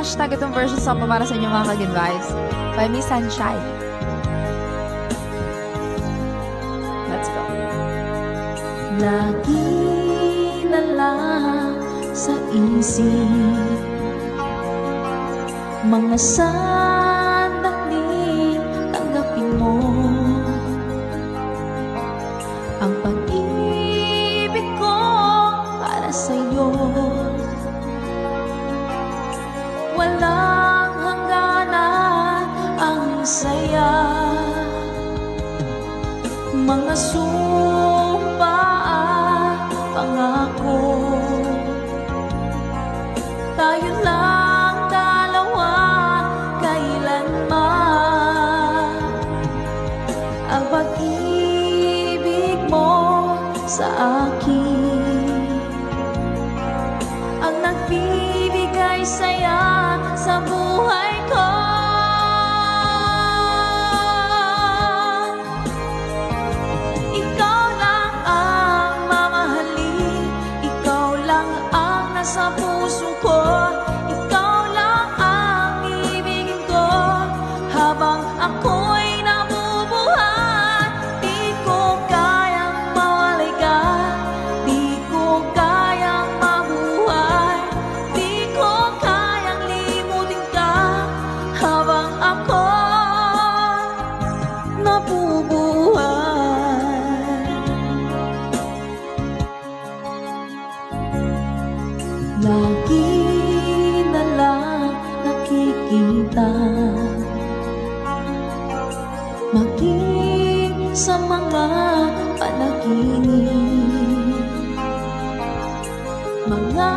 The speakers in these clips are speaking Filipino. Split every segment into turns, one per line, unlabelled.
hashtag itong version song pa para sa inyo mga ka-good vibes by Miss Sunshine. Let's go.
Lagi na lang sa isip mga sandali, tanggapin mo ang pag-ibig ko para sa'yo. Walang hangganan ang saya, mga sumpa at pangako. Tayo lang dalawa kailanman, ang pag-ibig mo sa akin ang nagbibigay saya sa buhay ko. Ikaw lang ang mamahalin, ikaw lang ang nasa puso ko, ikaw lang ang ibigin ko habang ako'y nabubuhay. Di ko kayang mawalay ka, di ko kayang mabuhay, di ko kayang limutin ka habang ako nabubuhay. Lagi na lang nakikita, maging sa mga panaginip, mga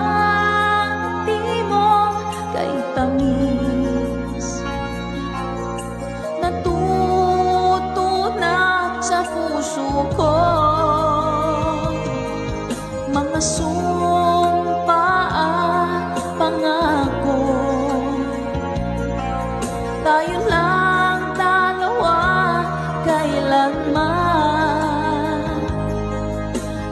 di mo kay tamis, natutunan sa puso ko, mga sumpa at pangako. Tayo lang dalawa kailanman,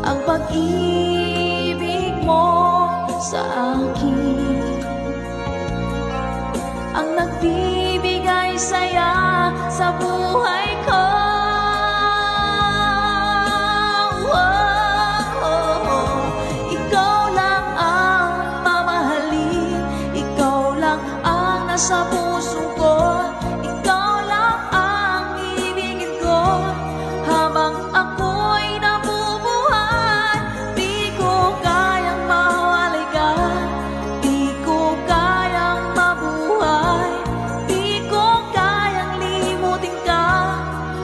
ang pag-ibig mo sa akin ang nagbibigay saya sa buhay ko. Ikaw lang ang mamahalin, ikaw lang ang nasa puso ko, ikaw lang ang ibigin ko habang ako'y nabubuhay. Di ko kayang mawalay ka, di ko kayang mabuhay, di ko kayang limutin ka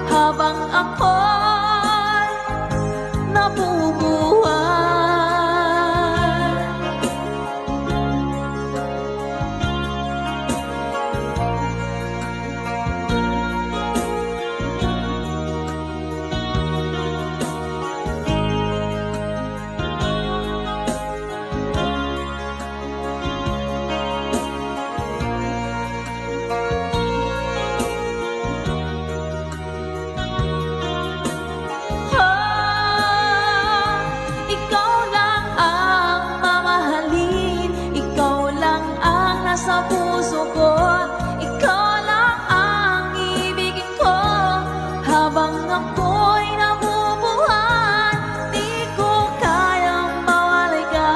habang ako'y nabubuhay. Ikaw lang ang mamahalin, ikaw lang ang nasa puso ko, ikaw lang ang ibigin ko habang ako'y nabubuhay. Di ko kayang mawalay ka,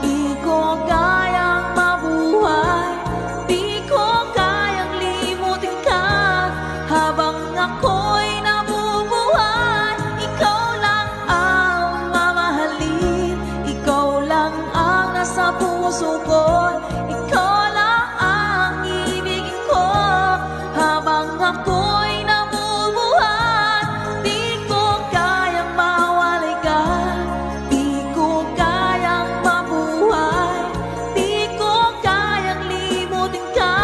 di ko kayang mabuhay, di ko kayang limutin ka habang ako'y nabubuhay. Ikaw lang ang mamahalin, ikaw lang ang nasa puso ko, ikaw lang ang ibigin ko habang ako'y nabubuhay. Di ko kayang mawalay ka, di ko kayang mabuhay, di ko kayang limutin ka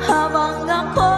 habang ako